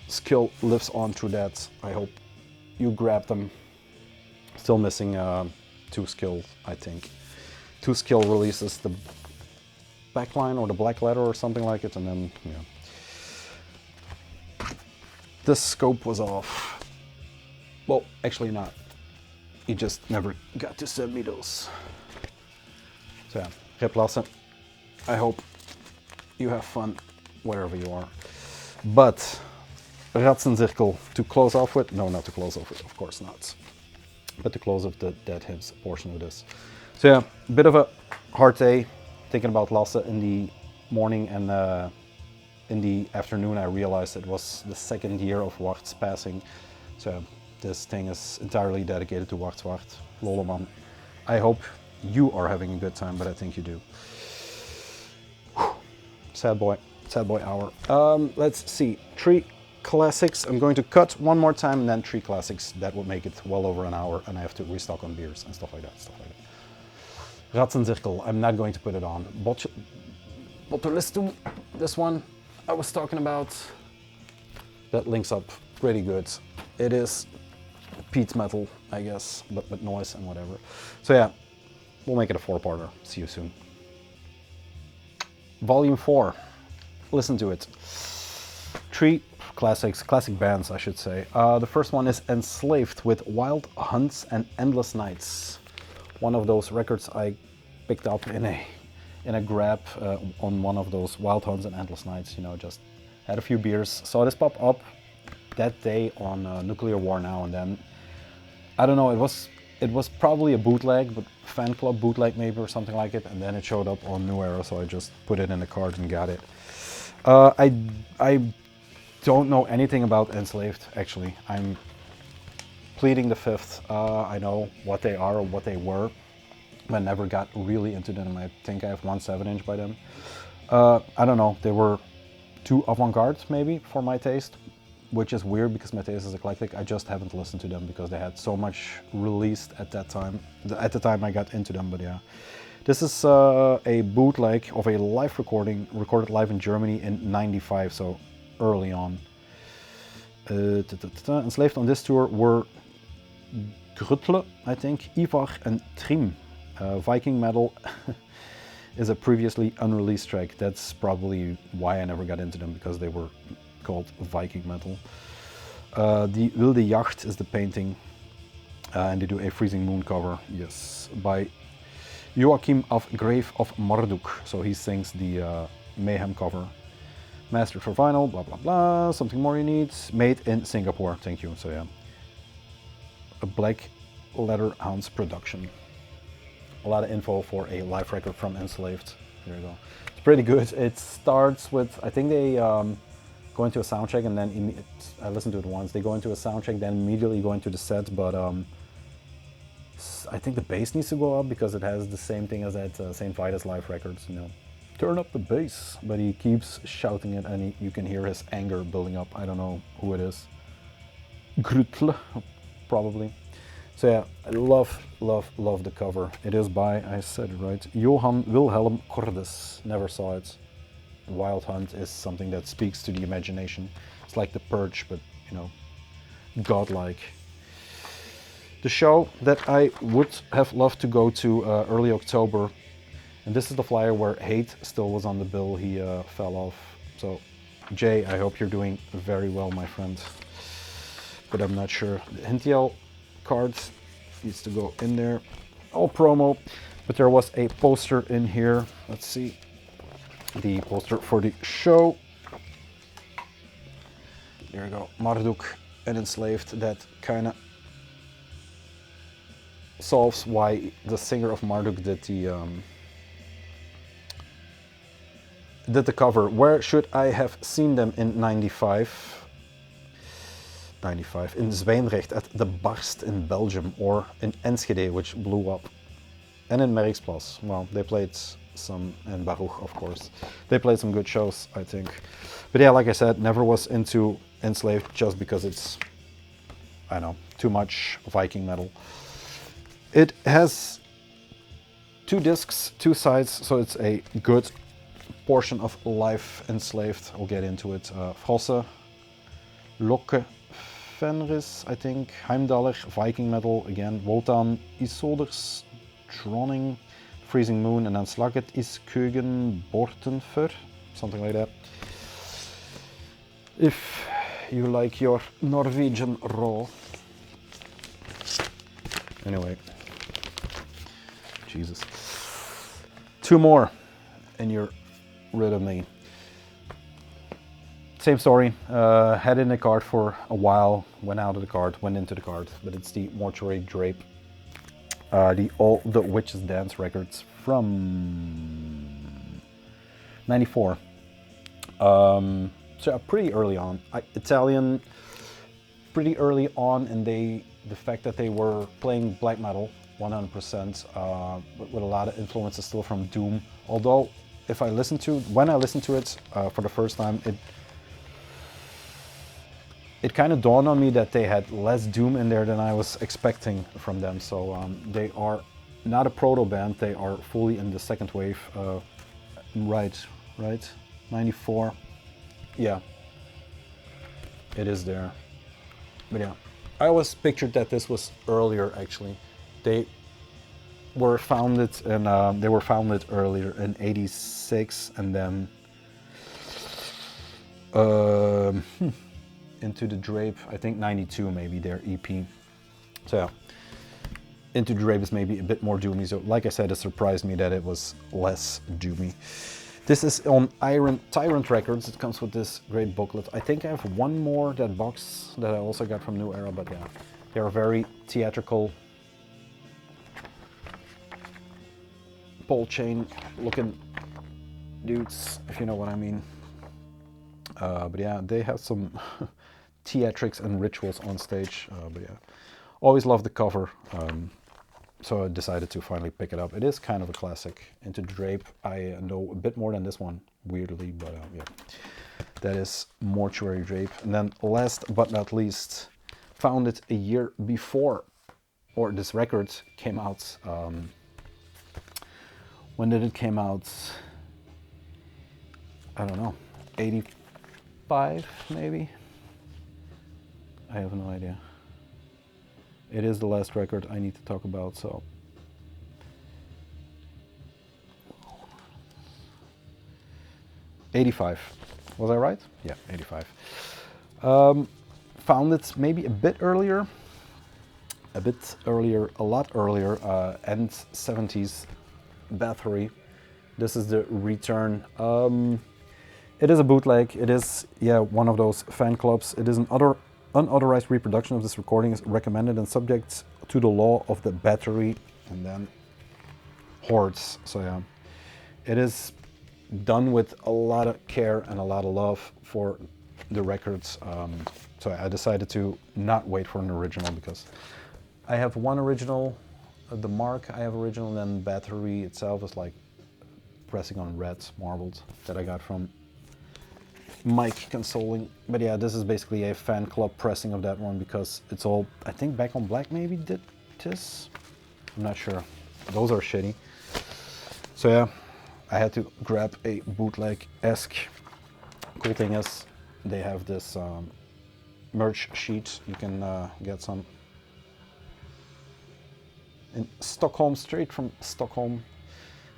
skill lives on through that. I hope you grab them. Still missing two skill, I think. Two skill releases, the backline or the black letter or something like it, and then, yeah. The scope was off. Well, actually not. He just never got to send me those. So yeah, Rip Lasse. I hope you have fun wherever you are. But Rattenzirkel to close off with? No, not to close off with, of course not. But to close off the Dead Hymns portion of this. So yeah, a bit of a hard day thinking about Lasse in the morning, and in the afternoon I realized it was the second year of Wart's passing. So this thing is entirely dedicated to Wart Zwart. Lolleman. I hope you are having a good time, but I think you do. Whew. Sad boy hour. Let's see, 3 classics. I'm going to cut one more time and then 3 classics. That would make it well over an hour, and I have to restock on beers and stuff like that. Rattenzirkel, I'm not going to put it on. Botulistum, this one I was talking about, that links up pretty good. It is peat metal, I guess, but with noise and whatever. So yeah, we'll make it a 4-parter. See you soon. Volume 4, listen to it. 3 classics, classic bands, I should say. The first one is Enslaved with Wild Hunts and Endless Nights. One of those records I picked up in a grab on one of those Wild Hunts and Endless Nights. You know, just had a few beers, saw this pop up that day on Nuclear War Now, and then I don't know. It was probably a bootleg, but fan club bootleg maybe or something like it, and then it showed up on New Era, so I just put it in the cart and got it. I don't know anything about Enslaved, actually. I'm pleading the fifth. I know what they are or what they were, but I never got really into them. I think I have 1 7-inch by them. I don't know, they were too avant-garde maybe for my taste, which is weird because my taste is eclectic. I just haven't listened to them because they had so much released at that time. At the time I got into them, but yeah. This is a bootleg of a live recording, recorded live in Germany in '95, so early on. Enslaved on this tour were Grutle, I think, Ivar and Trim. Viking Metal is a previously unreleased track. That's probably why I never got into them, because they were called Viking Metal. The Wilde Jacht is the painting, and they do a Freezing Moon cover, yes, by Joachim of Grave of Marduk. So he sings the Mayhem cover. Mastered for vinyl, blah blah blah, something more you need. Made in Singapore, thank you. So yeah, a Black Leather Hounds production. A lot of info for a live record from Enslaved. There you go. It's pretty good. It starts with, I think they go into a sound check and then I listened to it once. They go into a sound check, then immediately go into the set, but I think the bass needs to go up because it has the same thing as that St. Vitus live records, you know. Turn up the bass, but he keeps shouting it, and you can hear his anger building up. I don't know who it is. Grutle, probably. So yeah, I love the cover. It is by, I said it right, Johann Wilhelm Cordes. Never saw it. Wild Hunt is something that speaks to the imagination. It's like The Purge, but, you know, godlike. The show that I would have loved to go to early October, and this is the flyer where Hate still was on the bill. He fell off. So, Jay, I hope you're doing very well, my friend. But I'm not sure. The Hintiel cards needs to go in there. All promo, but there was a poster in here. Let's see. The poster for the show. There we go. Marduk and Enslaved. That kind of solves why the singer of Marduk did the cover. Where should I have seen them in 95? In Zwijndrecht at the Barst in Belgium, or in Enschede, which blew up, and in Merksplas. Well, they played some, and Baruch, of course. They played some good shows, I think. But yeah, like I said, never was into Enslaved just because it's, I don't know, too much Viking metal. It has 2 discs, 2 sides, so it's a good portion of live Enslaved. I'll get into it. Frosse, Locke, Fenris, I think, Heimdaller, Viking metal again, Wotan, Isoders, Droning, Freezing Moon, and then Slaget is Kögen Bortenfer, something like that. If you like your Norwegian raw. Anyway, Jesus. 2 more, and you're rid of me. Same story, had in the card for a while, went out of the card, went into the card, but it's the Mortuary Drape, the All the Witches Dance records from 94. So pretty early on, Italian, pretty early on, and the fact that they were playing black metal 100%, with a lot of influences still from Doom. Although, when I listened to it for the first time, it kind of dawned on me that they had less Doom in there than I was expecting from them. So they are not a proto band, they are fully in the second wave. Right, 94. Yeah, it is there. But yeah, I always pictured that this was earlier actually. They were founded earlier in 86, and then Into the Drape, I think 92 maybe, their EP. So yeah, Into the Drape is maybe a bit more doomy. So like I said, it surprised me that it was less doomy. This is on Iron Tyrant Records. It comes with this great booklet. I think I have one more, that box that I also got from New Era, but yeah, they're very theatrical, pole chain looking dudes, if you know what I mean. But yeah, they have some theatrics and rituals on stage. But yeah, always loved the cover. So I decided to finally pick it up. It is kind of a classic. Into the Drape, I know a bit more than this one, weirdly, but yeah. That is Mortuary Drape. And then last but not least, found it a year before, or this record came out. When did it came out? I don't know, 85 maybe? I have no idea. It is the last record I need to talk about, so. '85. Was I right? Yeah, 85. Found it maybe a bit earlier. A lot earlier, end 70s Bathory. This is the Return. It is a bootleg. It is, yeah, one of those fan clubs. It is an unauthorized reproduction of this recording is recommended and subject to the law of the Battery, and then Hordes. So yeah, it is done with a lot of care and a lot of love for the records. So I decided to not wait for an original because I have one original, the mark I have original, and then battery itself is like pressing on red marbled that I got from Mike Consoling. But yeah, this is basically a fan club pressing of that one because it's all, I think Back on Black maybe did this. I'm not sure. Those are shitty. So yeah, I had to grab a bootleg-esque. Cool thing is they have this merch sheet. You can get some in Stockholm, straight from Stockholm.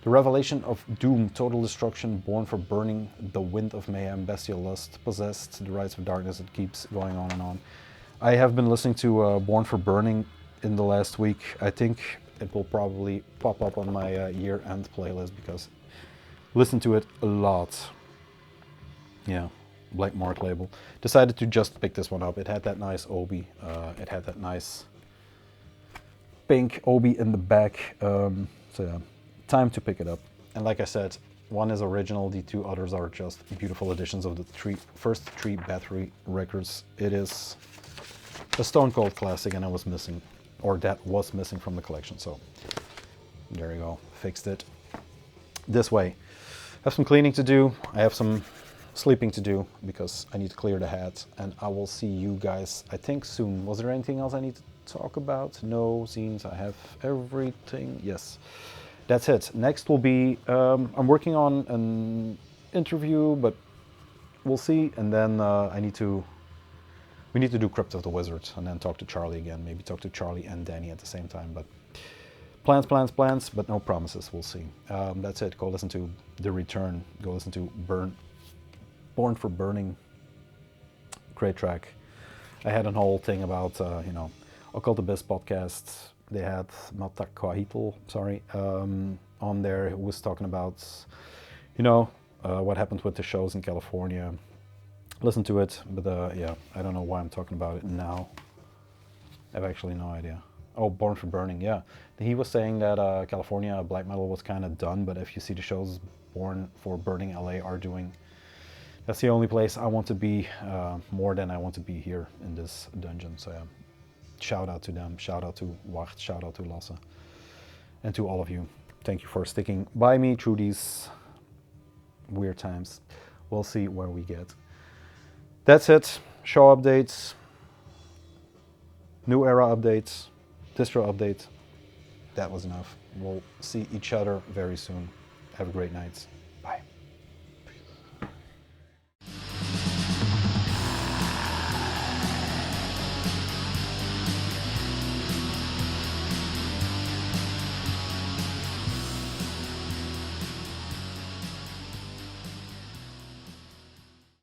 The revelation of doom, total destruction, born for burning, the wind of mayhem, bestial lust, possessed, the rites of darkness. It keeps going on and on. I have been listening to Born for Burning in the last week. I think it will probably pop up on my year-end playlist because I listen to it a lot. Yeah, Black Mark label. Decided to just pick this one up. It had that nice obi. It had that nice pink obi in the back. So yeah, time to pick it up. And like I said, one is original, the two others are just beautiful editions of the first three battery records. It is a Stone Cold classic, and I was missing, or that was missing from the collection. So there you go, fixed it. This way. Have some cleaning to do. I have some sleeping to do because I need to clear the hat, and I will see you guys, I think, soon. Was there anything else I need to talk about? No, seems I have everything. Yes, that's it. Next will be, I'm working on an interview, but we'll see. And then we need to do Crypt of the Wizard and then talk to Charlie again. Maybe talk to Charlie and Danny at the same time. But plans, but no promises. We'll see. That's it. Go listen to The Return. Go listen to Born for Burning. Great track. I had a whole thing about, Occult Abyss podcast. They had Mata Kwahitel, on there, who was talking about, what happened with the shows in California. Listen to it, but yeah, I don't know why I'm talking about it now. I have actually no idea. Oh, Born for Burning, yeah. He was saying that California black metal was kind of done, but if you see the shows Born for Burning LA are doing, that's the only place I want to be more than I want to be here in this dungeon. So yeah, shout out to them, shout out to Wacht, shout out to Lasse, and to all of you. Thank you for sticking by me through these weird times. We'll see where we get. That's it. Show updates, New Era updates, Distro update. That was enough. We'll see each other very soon. Have a great night.